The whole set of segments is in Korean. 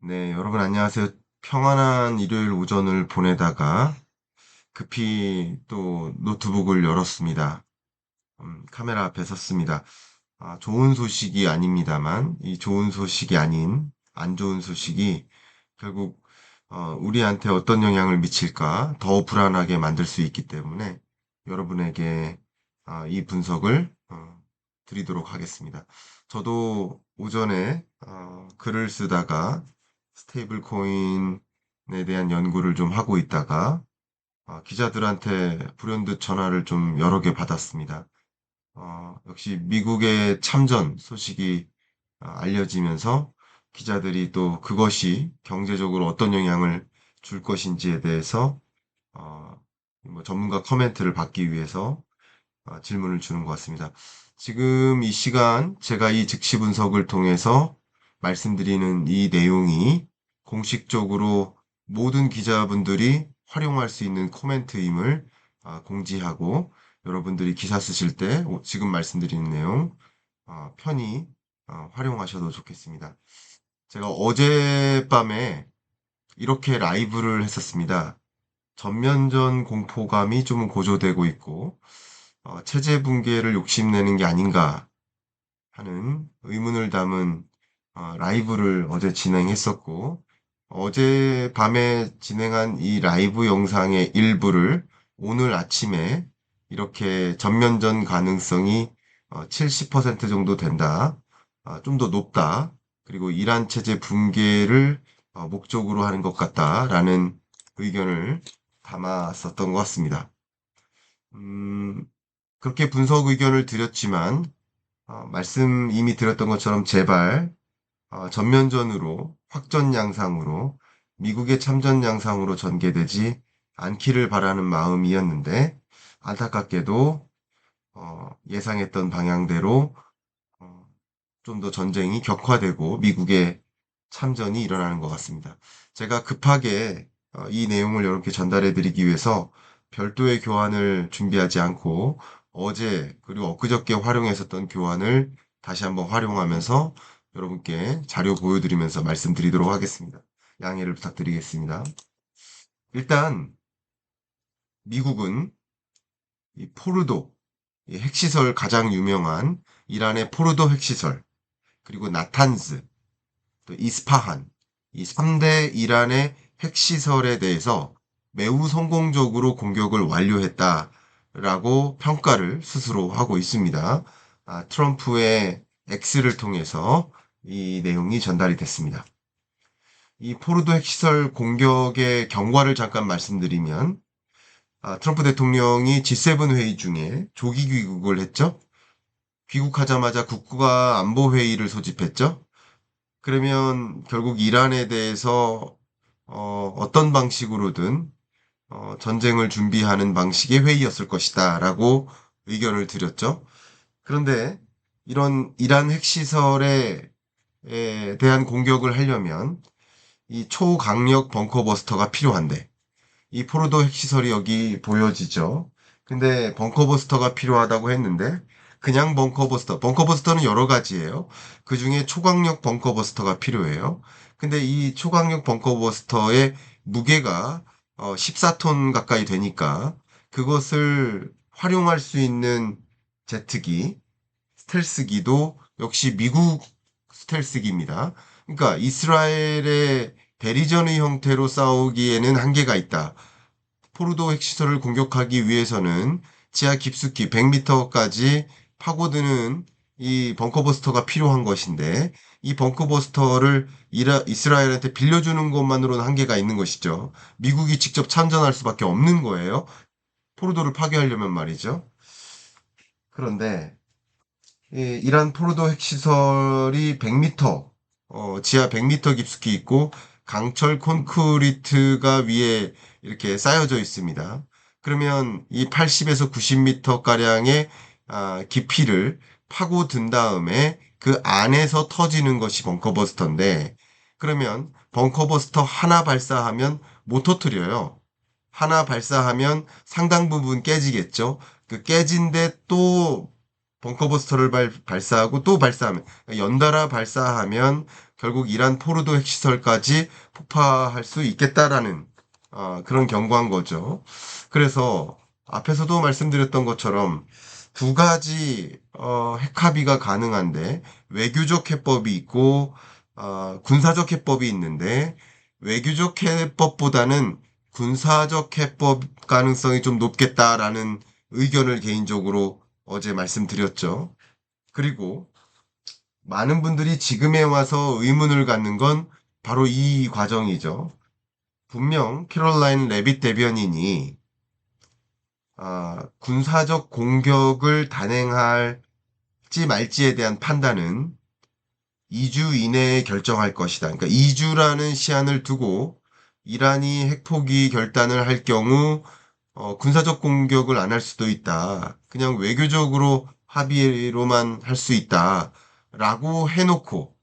네, 여러분 안녕하세요. 평안한 일요일 오전을 보내다가 급히 또 노트북을 열었습니다. 카메라 앞에 섰습니다. 좋은 소식이 아닙니다만, 이 좋은 소식이 아닌 안 좋은 소식이 결국 우리한테 어떤 영향을 미칠까 더 불안하게 만들 수 있기 때문에 여러분에게 이 분석을 드리도록 하겠습니다. 저도 오전에 글을 쓰다가 스테이블 코인에 대한 연구를 좀 하고 있다가 기자들한테 불현듯 전화를 좀 여러 개 받았습니다. 역시 미국의 참전 소식이 알려지면서 기자들이 또 그것이 경제적으로 어떤 영향을 줄 것인지에 대해서 어, 뭐 전문가 커멘트를 받기 위해서 질문을 주는 것 같습니다. 지금 이 시간 제가 이 즉시 분석을 통해서 말씀드리는 이 내용이 공식적으로 모든 기자분들이 활용할 수 있는 코멘트임을 공지하고 여러분들이 기사 쓰실 때 지금 말씀드리는 내용 편히 활용하셔도 좋겠습니다. 제가 어젯밤에 이렇게 라이브를 했었습니다. 전면전 공포감이 좀 고조되고 있고 체제 붕괴를 욕심내는 게 아닌가 하는 의문을 담은 라이브를 어제 진행했었고, 어젯밤에 진행한 이 라이브 영상의 일부를 오늘 아침에 이렇게 전면전 가능성이 70% 정도 된다. 좀 더 높다. 그리고 이란 체제 붕괴를 목적으로 하는 것 같다라는 의견을 담았었던 것 같습니다. 음, 그렇게 분석 의견을 드렸지만 말씀 이미 드렸던 것처럼 제발 전면전으로 확전 양상으로 미국의 참전 양상으로 전개되지 않기를 바라는 마음이었는데 안타깝게도 예상했던 방향대로 좀 더 전쟁이 격화되고 미국의 참전이 일어나는 것 같습니다. 제가 급하게 이 내용을 여러분께 전달해 드리기 위해서 별도의 교환을 준비하지 않고 어제 그리고 엊그저께 활용했었던 교환을 다시 한번 활용하면서 여러분께 자료 보여드리면서 말씀드리도록 하겠습니다. 양해를 부탁드리겠습니다. 일단 미국은 이 포르도, 이 핵시설 가장 유명한 이란의 포르도 핵시설, 그리고 나탄즈, 또 이스파한, 이 3대 이란의 핵시설에 대해서 매우 성공적으로 공격을 완료했다라고 평가를 스스로 하고 있습니다. 트럼프의 X를 통해서 이 내용이 전달이 됐습니다. 이 포르도 핵시설 공격의 경과를 잠깐 말씀드리면 트럼프 대통령이 G7 회의 중에 조기 귀국을 했죠. 귀국하자마자 국가 안보 회의를 소집했죠. 그러면 결국 이란에 대해서 어떤 방식으로든 전쟁을 준비하는 방식의 회의였을 것이다라고 의견을 드렸죠. 그런데 이런 이란 핵시설에 대한 공격을 하려면 이 초강력 벙커버스터가 필요한데 이 포르도 핵시설이 여기 보여지죠. 근데 벙커버스터가 필요하다고 했는데 그냥 벙커버스터는 여러 가지예요. 그 중에 초강력 벙커버스터가 필요해요. 근데 이 초강력 벙커버스터의 무게가 14톤 가까이 되니까 그것을 활용할 수 있는 제트기, 스텔스기도 역시 미국 스텔스기입니다. 그러니까 이스라엘의 대리전의 형태로 싸우기에는 한계가 있다. 포르도 핵시설을 공격하기 위해서는 지하 깊숙이 100m까지 파고드는 이 벙커버스터가 필요한 것인데 이 벙커버스터를 이스라엘한테 빌려주는 것만으로는 한계가 있는 것이죠. 미국이 직접 참전할 수밖에 없는 거예요. 포르도를 파괴하려면 말이죠. 그런데 이 이란 포르도 핵시설이 100m, 지하 100m 깊숙이 있고 강철 콘크리트가 위에 이렇게 쌓여져 있습니다. 그러면 이 80에서 90m 가량의 깊이를 파고든 다음에 그 안에서 터지는 것이 벙커버스터인데 그러면 벙커버스터 하나 발사하면 못 터뜨려요. 하나 발사하면 상당 부분 깨지겠죠. 그 깨진데 또 벙커버스터를 발사하고 또 발사하면, 연달아 발사하면 결국 이란 포르도 핵시설까지 폭파할 수 있겠다라는 그런 경고한 거죠. 그래서 앞에서도 말씀드렸던 것처럼 두 가지 핵합의가 가능한데, 외교적 해법이 있고 군사적 해법이 있는데, 외교적 해법보다는 군사적 해법 가능성이 좀 높겠다라는 의견을 개인적으로 어제 말씀드렸죠. 그리고 많은 분들이 지금에 와서 의문을 갖는 건 바로 이 과정이죠. 분명 캐롤라인 레빗 대변인이 군사적 공격을 단행할지 말지에 대한 판단은 2주 이내에 결정할 것이다. 그러니까 2주라는 시한을 두고 이란이 핵포기 결단을 할 경우 군사적 공격을 안 할 수도 있다. 그냥 외교적으로 합의로만 할 수 있다. 라고 해놓고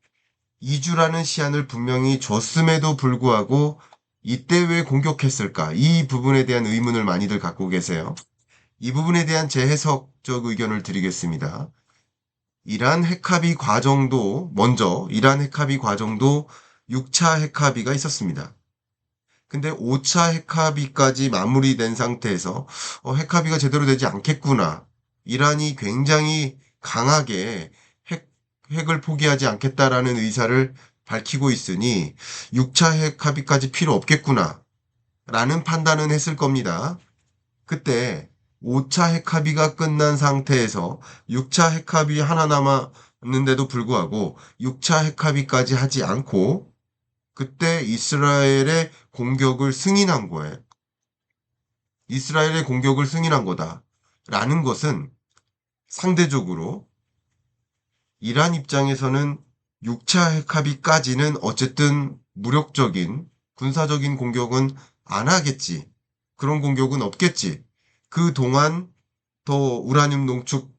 2주라는 시한을 분명히 줬음에도 불구하고 이때 왜 공격했을까? 이 부분에 대한 의문을 많이들 갖고 계세요. 이 부분에 대한 재해석적 의견을 드리겠습니다. 이란 핵합의 과정도 6차 핵합의가 있었습니다. 근데 5차 핵합의까지 마무리된 상태에서 핵합의가 제대로 되지 않겠구나. 이란이 굉장히 강하게 핵을 포기하지 않겠다라는 의사를 밝히고 있으니 6차 핵합의까지 필요 없겠구나. 라는 판단은 했을 겁니다. 그때 5차 핵합의가 끝난 상태에서 6차 핵합의 하나 남았는데도 불구하고 6차 핵합의까지 하지 않고 그때 이스라엘의 공격을 승인한 거예요. 이스라엘의 공격을 승인한 거다. 라는 것은 상대적으로 이란 입장에서는 6차 핵합의까지는 어쨌든 무력적인 군사적인 공격은 안 하겠지. 그런 공격은 없겠지. 그동안 더 우라늄 농축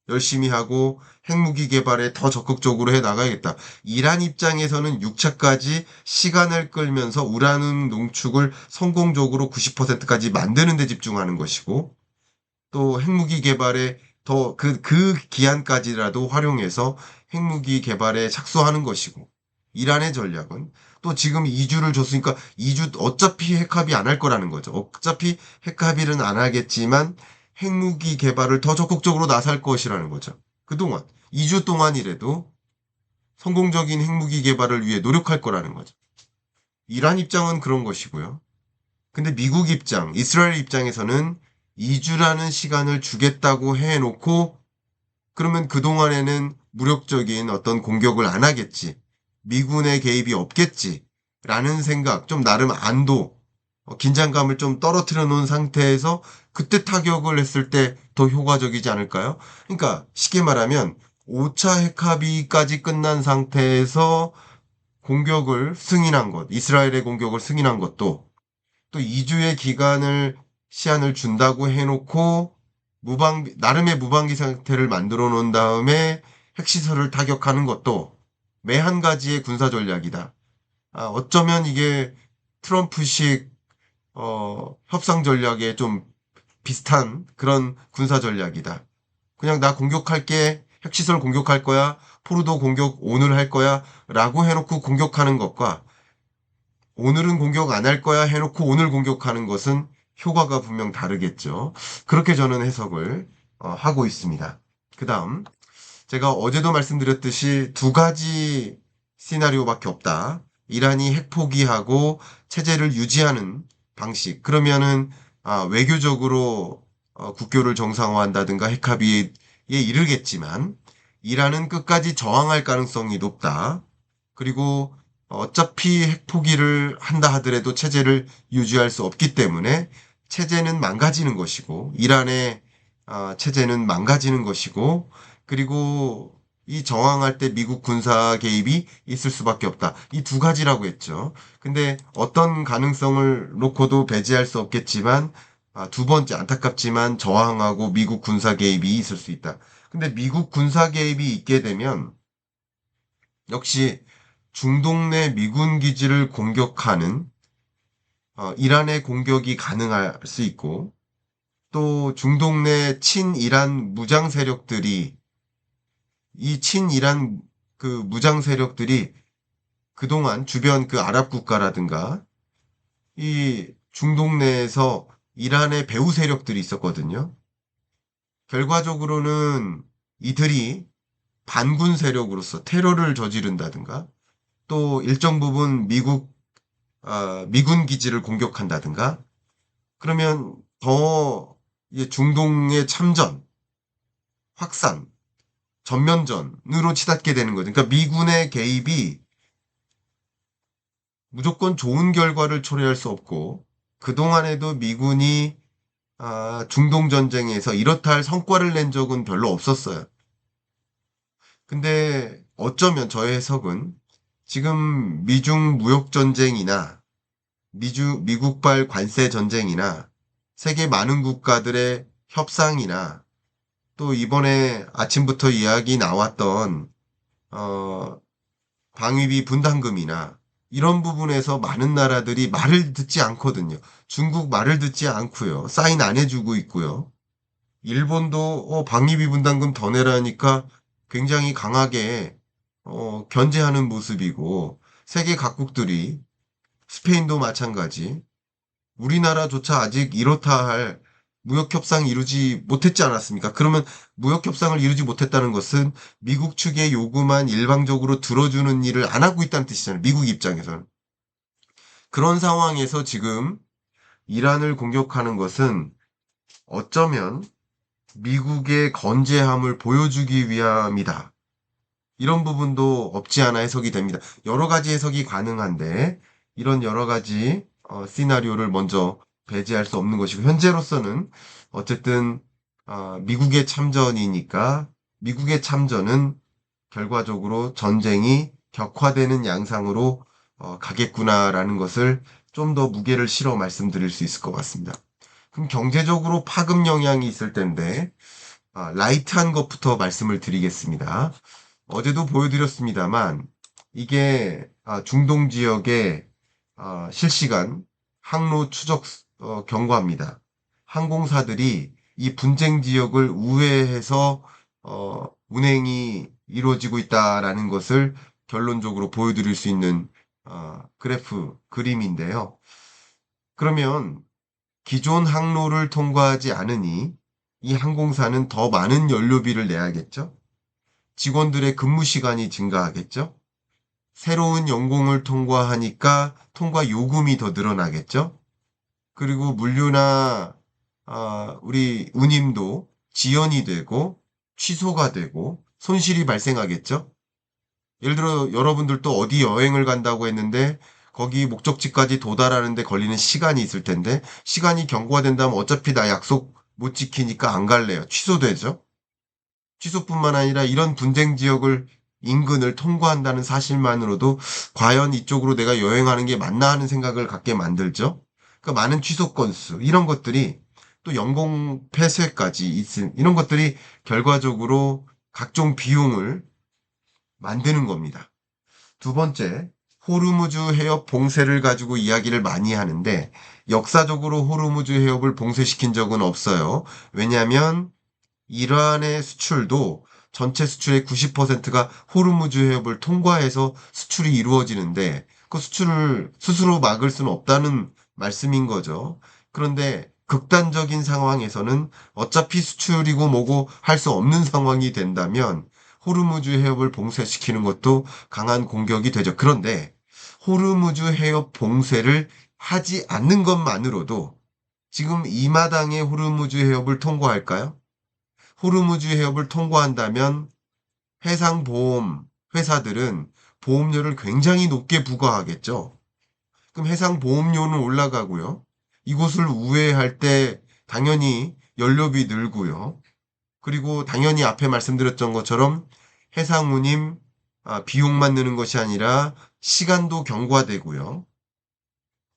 열심히 하고 핵무기 개발에 더 적극적으로 해 나가야겠다. 이란 입장에서는 6차까지 시간을 끌면서 우라늄 농축을 성공적으로 90%까지 만드는 데 집중하는 것이고, 또 핵무기 개발에 더 그 기한까지라도 활용해서 핵무기 개발에 착수하는 것이고, 이란의 전략은 또 지금 2주를 줬으니까 2주 어차피 핵합의 안 할 거라는 거죠. 어차피 핵합의는 안 하겠지만 핵무기 개발을 더 적극적으로 나설 것이라는 거죠. 그동안 2주 동안이라도 성공적인 핵무기 개발을 위해 노력할 거라는 거죠. 이란 입장은 그런 것이고요. 근데 미국 입장, 이스라엘 입장에서는 2주라는 시간을 주겠다고 해놓고 그러면 그동안에는 무력적인 어떤 공격을 안 하겠지. 미군의 개입이 없겠지. 라는 생각, 좀 나름 안도, 긴장감을 좀 떨어뜨려 놓은 상태에서 그때 타격을 했을 때 더 효과적이지 않을까요? 그러니까 쉽게 말하면 5차 핵합의까지 끝난 상태에서 공격을 승인한 것, 이스라엘의 공격을 승인한 것도 또 2주의 시한을 준다고 해놓고 나름의 무방비 상태를 만들어 놓은 다음에 핵시설을 타격하는 것도 매 한 가지의 군사 전략이다. 어쩌면 이게 트럼프식 협상 전략에 좀 비슷한 그런 군사 전략이다. 그냥 나 공격할게, 핵시설 공격할 거야, 포르도 공격 오늘 할 거야 라고 해놓고 공격하는 것과 오늘은 공격 안 할 거야 해놓고 오늘 공격하는 것은 효과가 분명 다르겠죠. 그렇게 저는 해석을 하고 있습니다. 그 다음 제가 어제도 말씀드렸듯이 두 가지 시나리오밖에 없다. 이란이 핵 포기하고 체제를 유지하는 방식. 그러면은 외교적으로 국교를 정상화한다든가 핵합의에 이르겠지만 이란은 끝까지 저항할 가능성이 높다. 그리고 어차피 핵 포기를 한다 하더라도 체제를 유지할 수 없기 때문에 체제는 망가지는 것이고 이란의 체제는 망가지는 것이고 그리고 이 저항할 때 미국 군사 개입이 있을 수밖에 없다. 이 두 가지라고 했죠. 근데 어떤 가능성을 놓고도 배제할 수 없겠지만 두 번째 안타깝지만 저항하고 미국 군사 개입이 있을 수 있다. 근데 미국 군사 개입이 있게 되면 역시 중동 내 미군 기지를 공격하는 이란의 공격이 가능할 수 있고 또 중동 내 친이란 무장 세력들이 이 친이란 그 무장 세력들이 그동안 주변 그 아랍 국가라든가 이 중동 내에서 이란의 배후 세력들이 있었거든요. 결과적으로는 이들이 반군 세력으로서 테러를 저지른다든가 또 일정 부분 미군 기지를 공격한다든가 그러면 더 중동의 참전, 확산, 전면전으로 치닫게 되는 거죠. 그러니까 미군의 개입이 무조건 좋은 결과를 초래할 수 없고 그동안에도 미군이 중동 전쟁에서 이렇다 할 성과를 낸 적은 별로 없었어요. 근데 어쩌면 저의 해석은 지금 미중 무역 전쟁이나 미국발 관세 전쟁이나 세계 많은 국가들의 협상이나 또 이번에 아침부터 이야기 나왔던 방위비 분담금이나 이런 부분에서 많은 나라들이 말을 듣지 않거든요. 중국 말을 듣지 않고요. 사인 안 해주고 있고요. 일본도 방위비 분담금 더 내라니까 굉장히 강하게 견제하는 모습이고 세계 각국들이 스페인도 마찬가지 우리나라조차 아직 이렇다 할 무역협상 이루지 못했지 않았습니까? 그러면 무역협상을 이루지 못했다는 것은 미국 측의 요구만 일방적으로 들어주는 일을 안 하고 있다는 뜻이잖아요. 미국 입장에서는. 그런 상황에서 지금 이란을 공격하는 것은 어쩌면 미국의 건재함을 보여주기 위함이다. 이런 부분도 없지 않아 해석이 됩니다. 여러 가지 해석이 가능한데 이런 여러 가지 시나리오를 먼저 배제할 수 없는 것이고 현재로서는 어쨌든 미국의 참전이니까 미국의 참전은 결과적으로 전쟁이 격화되는 양상으로 가겠구나라는 것을 좀 더 무게를 실어 말씀드릴 수 있을 것 같습니다. 그럼 경제적으로 파급 영향이 있을 텐데 라이트한 것부터 말씀을 드리겠습니다. 어제도 보여드렸습니다만 이게 중동 지역의 실시간 항로 추적 경고합니다. 항공사들이 이 분쟁 지역을 우회해서 운행이 이루어지고 있다라는 것을 결론적으로 보여드릴 수 있는 그래프 그림인데요. 그러면 기존 항로를 통과하지 않으니 이 항공사는 더 많은 연료비를 내야겠죠? 직원들의 근무 시간이 증가하겠죠? 새로운 연공을 통과하니까 통과 요금이 더 늘어나겠죠? 그리고 물류나 우리 운임도 지연이 되고 취소가 되고 손실이 발생하겠죠? 예를 들어 여러분들도 어디 여행을 간다고 했는데 거기 목적지까지 도달하는데 걸리는 시간이 있을 텐데 시간이 경고가 된다면 어차피 나 약속 못 지키니까 안 갈래요. 취소되죠? 취소뿐만 아니라 이런 분쟁 지역을 인근을 통과한다는 사실만으로도 과연 이쪽으로 내가 여행하는 게 맞나 하는 생각을 갖게 만들죠. 그러니까 많은 취소 건수 이런 것들이 또 연공 폐쇄까지 있은 이런 것들이 결과적으로 각종 비용을 만드는 겁니다. 두 번째, 호르무즈 해협 봉쇄를 가지고 이야기를 많이 하는데 역사적으로 호르무즈 해협을 봉쇄시킨 적은 없어요. 왜냐하면 이란의 수출도 전체 수출의 90%가 호르무즈 해협을 통과해서 수출이 이루어지는데 그 수출을 스스로 막을 수는 없다는 말씀인 거죠. 그런데 극단적인 상황에서는 어차피 수출이고 뭐고 할 수 없는 상황이 된다면 호르무즈 해협을 봉쇄시키는 것도 강한 공격이 되죠. 그런데 호르무즈 해협 봉쇄를 하지 않는 것만으로도 지금 이 마당에 호르무즈 해협을 통과할까요? 호르무즈 해협을 통과한다면 해상보험 회사들은 보험료를 굉장히 높게 부과하겠죠. 그럼 해상보험료는 올라가고요. 이곳을 우회할 때 당연히 연료비 늘고요. 그리고 당연히 앞에 말씀드렸던 것처럼 해상운임 비용만 느는 것이 아니라 시간도 경과되고요.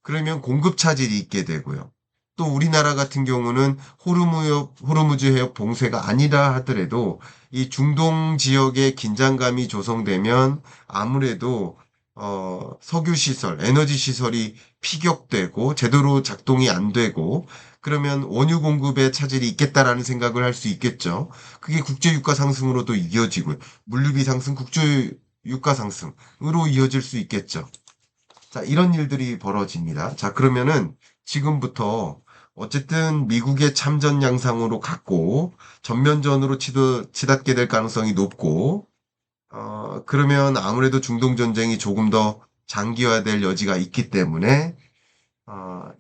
그러면 공급 차질이 있게 되고요. 또 우리나라 같은 경우는 호르무즈 해협 봉쇄가 아니라 하더라도 이 중동 지역의 긴장감이 조성되면 아무래도 석유 시설, 에너지 시설이 피격되고 제대로 작동이 안 되고 그러면 원유 공급에 차질이 있겠다라는 생각을 할 수 있겠죠. 그게 국제 유가 상승으로도 이어지고 물류비 상승, 국제 유가 상승으로 이어질 수 있겠죠. 자, 이런 일들이 벌어집니다. 자, 그러면은 지금부터 어쨌든 미국의 참전 양상으로 갔고 전면전으로 치닫게 될 가능성이 높고 그러면 아무래도 중동 전쟁이 조금 더 장기화될 여지가 있기 때문에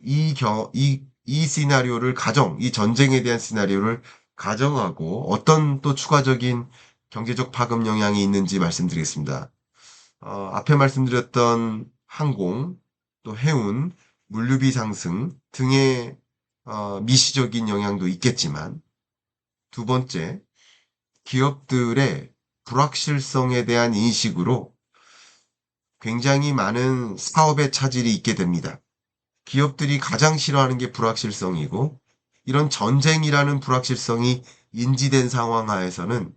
이 시나리오를 이 전쟁에 대한 시나리오를 가정하고 어떤 또 추가적인 경제적 파급 영향이 있는지 말씀드리겠습니다. 앞에 말씀드렸던 항공, 또 해운, 물류비 상승 등의 미시적인 영향도 있겠지만 두 번째, 기업들의 불확실성에 대한 인식으로 굉장히 많은 사업에 차질이 있게 됩니다. 기업들이 가장 싫어하는 게 불확실성이고 이런 전쟁이라는 불확실성이 인지된 상황 하에서는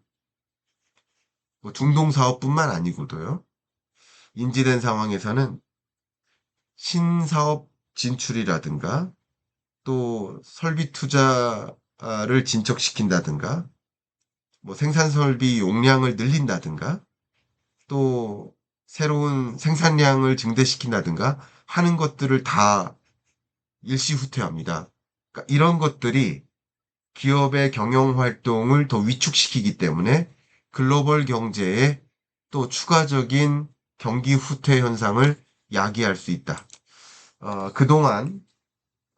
뭐 중동 사업뿐만 아니고도요. 인지된 상황에서는 신사업 진출이라든가 또 설비 투자를 진척시킨다든가 뭐 생산 설비 용량을 늘린다든가 또 새로운 생산량을 증대시킨다든가 하는 것들을 다 일시후퇴합니다. 그러니까 이런 것들이 기업의 경영 활동을 더 위축시키기 때문에 글로벌 경제에 또 추가적인 경기 후퇴 현상을 야기할 수 있다. 그동안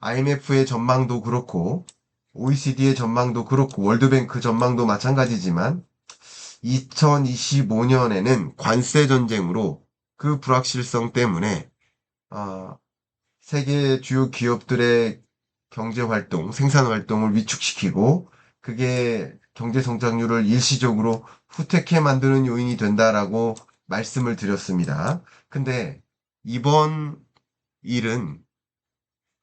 IMF의 전망도 그렇고 OECD의 전망도 그렇고 월드뱅크 전망도 마찬가지지만 2025년에는 관세 전쟁으로 그 불확실성 때문에 세계 주요 기업들의 경제 활동, 생산 활동을 위축시키고 그게 경제 성장률을 일시적으로 후퇴케 만드는 요인이 된다라고 말씀을 드렸습니다. 근데 이번 일은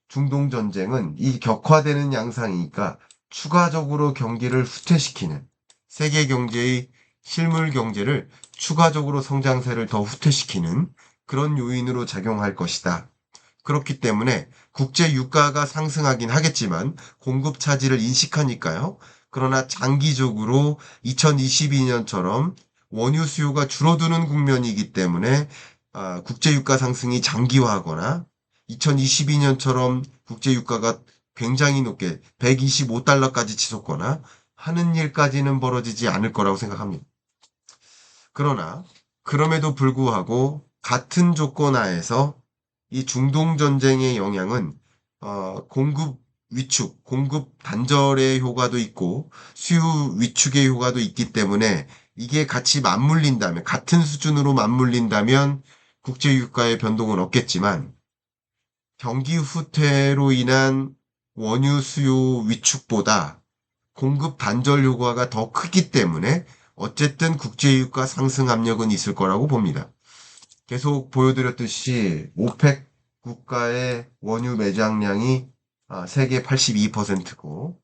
중동 전쟁은 이 격화되는 양상이니까 추가적으로 경기를 후퇴시키는 세계 경제의 실물 경제를 추가적으로 성장세를 더 후퇴시키는 그런 요인으로 작용할 것이다. 그렇기 때문에 국제 유가가 상승하긴 하겠지만 공급 차질을 인식하니까요. 그러나 장기적으로 2022년처럼 원유 수요가 줄어드는 국면이기 때문에 국제 유가 상승이 장기화하거나 2022년처럼 국제 유가가 굉장히 높게 125달러까지 치솟거나 하는 일까지는 벌어지지 않을 거라고 생각합니다. 그러나 그럼에도 불구하고 같은 조건 하에서 이 중동 전쟁의 영향은 공급 위축, 공급 단절의 효과도 있고 수요 위축의 효과도 있기 때문에 이게 같이 맞물린다면 같은 수준으로 맞물린다면 국제 유가의 변동은 없겠지만 경기 후퇴로 인한 원유 수요 위축보다 공급 단절 효과가 더 크기 때문에 어쨌든 국제유가 상승 압력은 있을 거라고 봅니다. 계속 보여드렸듯이 오펙 국가의 원유 매장량이 세계 82%고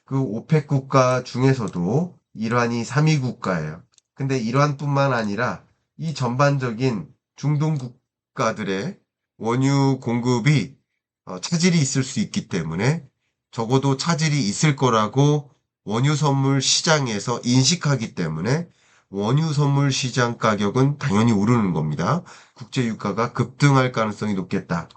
그 오펙 국가 중에서도 이란이 3위 국가예요. 근데 이란뿐만 아니라 이 전반적인 중동 국가들의 원유 공급이 차질이 있을 수 있기 때문에 적어도 차질이 있을 거라고 원유 선물 시장에서 인식하기 때문에 원유 선물 시장 가격은 당연히 오르는 겁니다. 국제 유가가 급등할 가능성이 높겠다.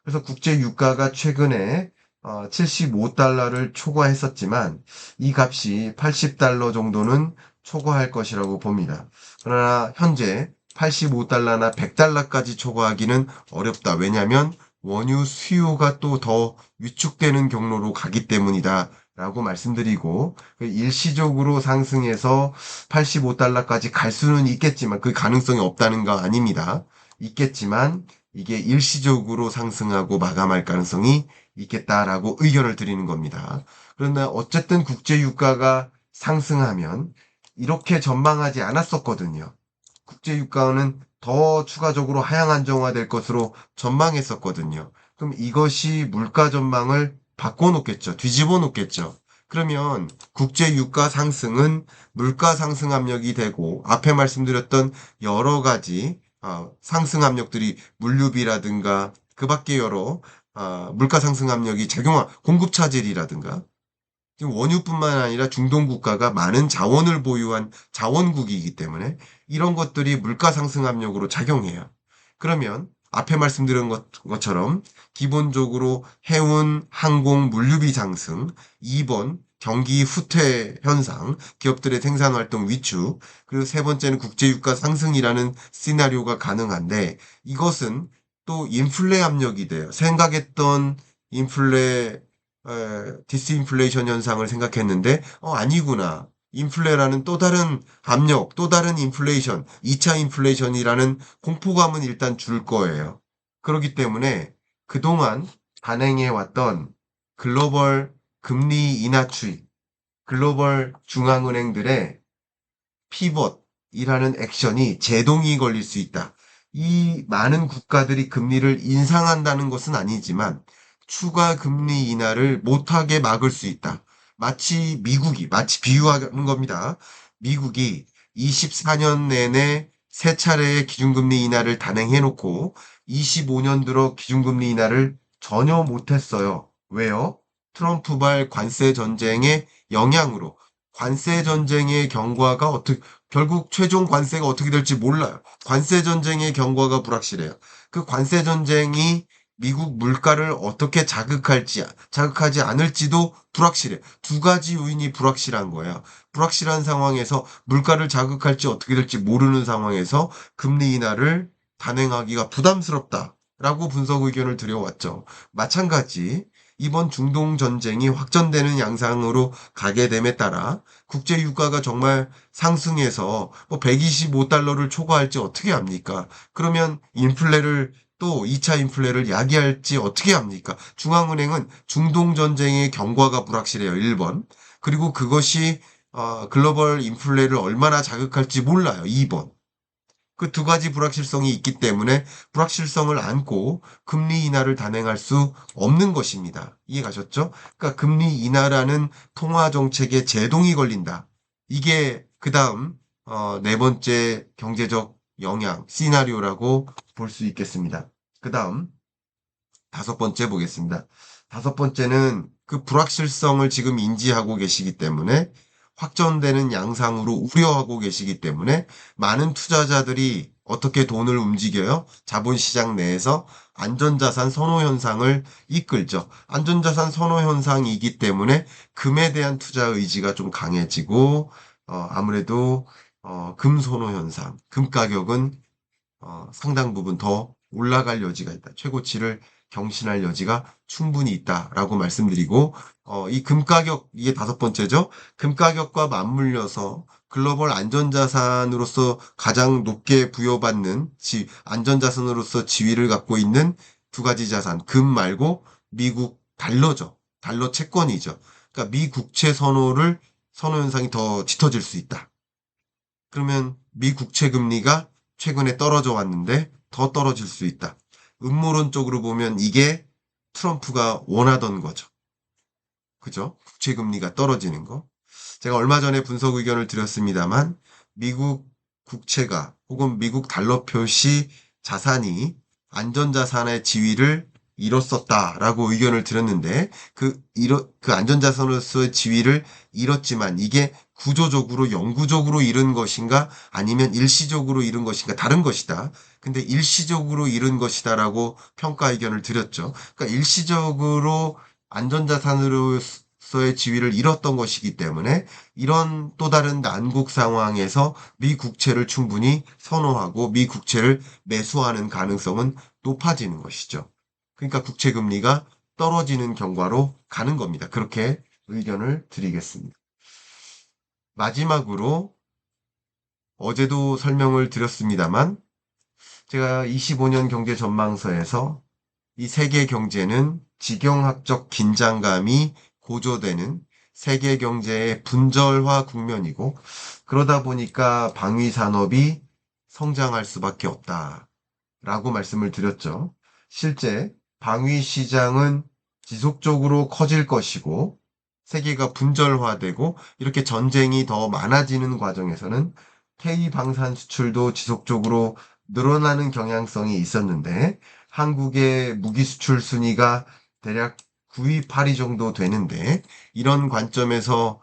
그래서 국제 유가가 최근에 75달러를 초과했었지만 이 값이 80달러 정도는 초과할 것이라고 봅니다. 그러나 현재 85달러나 100달러까지 초과하기는 어렵다. 왜냐하면 원유 수요가 또 더 위축되는 경로로 가기 때문이다. 라고 말씀드리고 일시적으로 상승해서 85달러까지 갈 수는 있겠지만 그 가능성이 없다는 거 아닙니다. 있겠지만 이게 일시적으로 상승하고 마감할 가능성이 있겠다라고 의견을 드리는 겁니다. 그러나 어쨌든 국제 유가가 상승하면 이렇게 전망하지 않았었거든요. 국제 유가는 더 추가적으로 하향 안정화될 것으로 전망했었거든요. 그럼 이것이 물가 전망을 바꿔놓겠죠. 뒤집어 놓겠죠. 그러면 국제 유가 상승은 물가 상승 압력이 되고 앞에 말씀드렸던 여러 가지 상승 압력들이 물류비라든가 그 밖에 여러 물가 상승 압력이 작용한 공급 차질이라든가 지금 원유뿐만 아니라 중동 국가가 많은 자원을 보유한 자원국이기 때문에 이런 것들이 물가 상승 압력으로 작용해요. 그러면 앞에 말씀드린 것처럼 기본적으로 해운, 항공, 물류비 상승, 2번 경기 후퇴 현상, 기업들의 생산 활동 위축, 그리고 세 번째는 국제유가 상승이라는 시나리오가 가능한데 이것은 또 인플레 압력이 돼요. 생각했던 인플레 디스인플레이션 현상을 생각했는데 아니구나. 인플레라는 또 다른 압력, 또 다른 인플레이션, 2차 인플레이션이라는 공포감은 일단 줄 거예요. 그렇기 때문에 그동안 단행해 왔던 글로벌 금리 인하 추이, 글로벌 중앙은행들의 피벗이라는 액션이 제동이 걸릴 수 있다. 이 많은 국가들이 금리를 인상한다는 것은 아니지만 추가 금리 인하를 못하게 막을 수 있다. 마치 비유하는 겁니다. 미국이 24년 내내 세 차례의 기준금리 인하를 단행해놓고 25년 들어 기준금리 인하를 전혀 못했어요. 왜요? 트럼프발 관세 전쟁의 영향으로. 관세 전쟁의 경과가 결국 최종 관세가 어떻게 될지 몰라요. 관세 전쟁의 경과가 불확실해요. 그 관세 전쟁이 미국 물가를 어떻게 자극하지 않을지도 불확실해. 두 가지 요인이 불확실한 거예요. 불확실한 상황에서 물가를 자극할지 어떻게 될지 모르는 상황에서 금리 인하를 단행하기가 부담스럽다라고 분석 의견을 드려왔죠. 마찬가지 이번 중동 전쟁이 확전되는 양상으로 가게 됨에 따라 국제 유가가 정말 상승해서 125달러를 초과할지 어떻게 합니까? 그러면 또 2차 인플레를 야기할지 어떻게 합니까? 중앙은행은 중동 전쟁의 경과가 불확실해요. 1번. 그리고 그것이 글로벌 인플레를 얼마나 자극할지 몰라요. 2번. 그 두 가지 불확실성이 있기 때문에 불확실성을 안고 금리 인하를 단행할 수 없는 것입니다. 이해 가셨죠? 그러니까 금리 인하라는 통화 정책에 제동이 걸린다. 이게 그다음 네 번째 경제적 영향 시나리오라고 볼 수 있겠습니다. 그다음 다섯 번째 보겠습니다. 다섯 번째는 그 불확실성을 지금 인지하고 계시기 때문에 확전되는 양상으로 우려하고 계시기 때문에 많은 투자자들이 어떻게 돈을 움직여요? 자본시장 내에서 안전자산 선호 현상을 이끌죠. 안전자산 선호 현상이기 때문에 금에 대한 투자 의지가 좀 강해지고 아무래도 금 선호 현상, 금 가격은 상당 부분 더 올라갈 여지가 있다. 최고치를 경신할 여지가 충분히 있다라고 말씀드리고, 이 금 가격, 이게 다섯 번째죠. 금 가격과 맞물려서 글로벌 안전자산으로서 가장 높게 부여받는 안전자산으로서 지위를 갖고 있는 두 가지 자산, 금 말고 미국 달러죠. 달러 채권이죠. 그러니까 미 국채 선호 현상이 더 짙어질 수 있다. 그러면 미 국채 금리가 최근에 떨어져 왔는데 더 떨어질 수 있다. 음모론적으로 보면 이게 트럼프가 원하던 거죠. 그죠? 국채 금리가 떨어지는 거. 제가 얼마 전에 분석 의견을 드렸습니다만 미국 국채가 혹은 미국 달러 표시 자산이 안전자산의 지위를 잃었었다라고 의견을 드렸는데 그 안전자산으로서의 지위를 잃었지만 이게 구조적으로 영구적으로 잃은 것인가 아니면 일시적으로 잃은 것인가 다른 것이다. 근데 일시적으로 잃은 것이다라고 평가 의견을 드렸죠. 그러니까 일시적으로 안전자산으로서의 지위를 잃었던 것이기 때문에 이런 또 다른 난국 상황에서 미 국채를 충분히 선호하고 미 국채를 매수하는 가능성은 높아지는 것이죠. 그러니까 국채 금리가 떨어지는 경과로 가는 겁니다. 그렇게 의견을 드리겠습니다. 마지막으로 어제도 설명을 드렸습니다만 제가 25년 경제 전망서에서 이 세계 경제는 지경학적 긴장감이 고조되는 세계 경제의 분절화 국면이고 그러다 보니까 방위 산업이 성장할 수밖에 없다라고 말씀을 드렸죠. 실제 방위 시장은 지속적으로 커질 것이고 세계가 분절화되고 이렇게 전쟁이 더 많아지는 과정에서는 K 방산 수출도 지속적으로 늘어나는 경향성이 있었는데 한국의 무기 수출 순위가 대략 9위, 8위 정도 되는데 이런 관점에서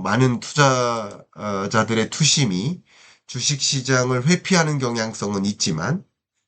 많은 투자자들의 투심이 주식시장을 회피하는 경향성은 있지만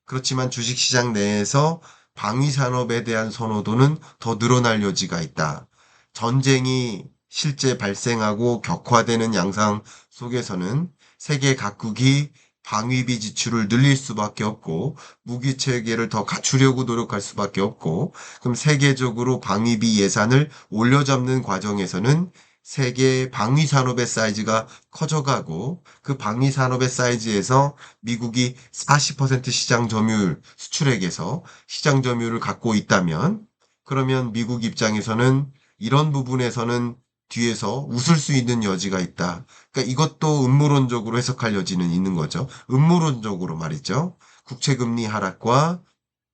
그렇지만 주식시장 내에서 방위산업에 대한 선호도는 더 늘어날 여지가 있다. 전쟁이 실제 발생하고 격화되는 양상 속에서는 세계 각국이 방위비 지출을 늘릴 수밖에 없고 무기 체계를 더 갖추려고 노력할 수밖에 없고 그럼 세계적으로 방위비 예산을 올려잡는 과정에서는 세계 방위 산업의 사이즈가 커져가고 그 방위 산업의 사이즈에서 미국이 40% 시장 점유율 수출액에서 시장 점유율을 갖고 있다면 그러면 미국 입장에서는 이런 부분에서는 뒤에서 웃을 수 있는 여지가 있다. 그러니까 이것도 음모론적으로 해석할 여지는 있는 거죠. 음모론적으로 말이죠. 국채금리 하락과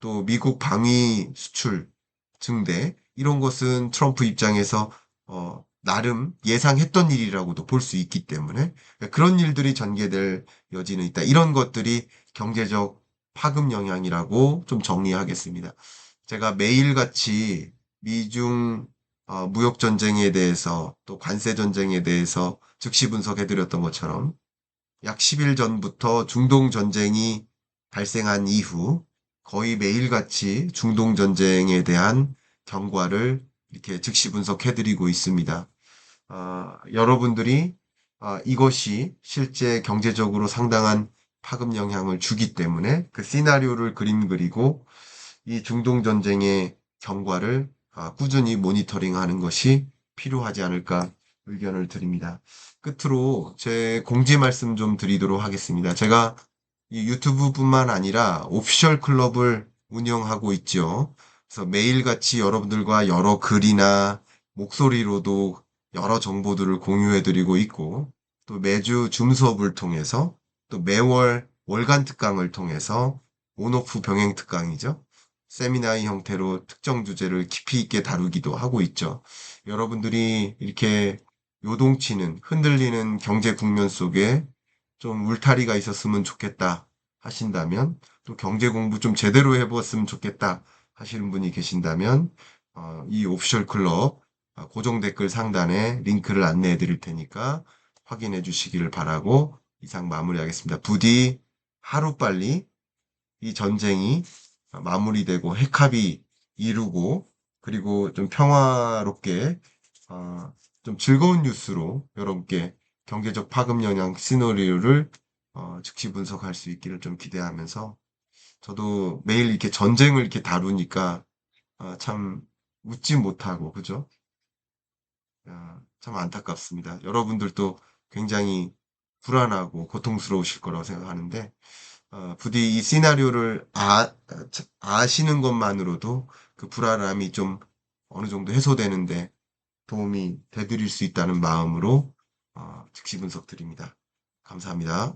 또 미국 방위 수출 증대 이런 것은 트럼프 입장에서 나름 예상했던 일이라고도 볼 수 있기 때문에 그런 일들이 전개될 여지는 있다. 이런 것들이 경제적 파급 영향이라고 좀 정리하겠습니다. 제가 매일같이 미중 무역 전쟁에 대해서 또 관세 전쟁에 대해서 즉시 분석해 드렸던 것처럼 약 10일 전부터 중동 전쟁이 발생한 이후 거의 매일같이 중동 전쟁에 대한 경과를 이렇게 즉시 분석해 드리고 있습니다. 여러분들이 이것이 실제 경제적으로 상당한 파급 영향을 주기 때문에 그 시나리오를 그리고 이 중동 전쟁의 경과를 꾸준히 모니터링하는 것이 필요하지 않을까 의견을 드립니다. 끝으로 제 공지 말씀 좀 드리도록 하겠습니다. 제가 이 유튜브뿐만 아니라 오피셜 클럽을 운영하고 있죠. 그래서 매일같이 여러분들과 여러 글이나 목소리로도 여러 정보들을 공유해 드리고 있고 또 매주 줌 수업을 통해서 또 매월 월간 특강을 통해서 온오프 병행 특강이죠. 세미나의 형태로 특정 주제를 깊이 있게 다루기도 하고 있죠. 여러분들이 이렇게 요동치는 흔들리는 경제 국면 속에 좀 울타리가 있었으면 좋겠다 하신다면 또 경제 공부 좀 제대로 해보았으면 좋겠다 하시는 분이 계신다면 이 오피셜 클럽 고정 댓글 상단에 링크를 안내해 드릴 테니까 확인해 주시기를 바라고 이상 마무리하겠습니다. 부디 하루빨리 이 전쟁이 마무리되고 핵합이 이루고 그리고 좀 평화롭게 좀 즐거운 뉴스로 여러분께 경제적 파급 영향 시나리오를 즉시 분석할 수 있기를 좀 기대하면서 저도 매일 이렇게 전쟁을 이렇게 다루니까 참 웃지 못하고 그죠? 참 안타깝습니다. 여러분들도 굉장히 불안하고 고통스러우실 거라고 생각하는데 부디 이 시나리오를 아시는 것만으로도 그 불안함이 좀 어느 정도 해소되는데 도움이 되드릴 수 있다는 마음으로 즉시 분석 드립니다. 감사합니다.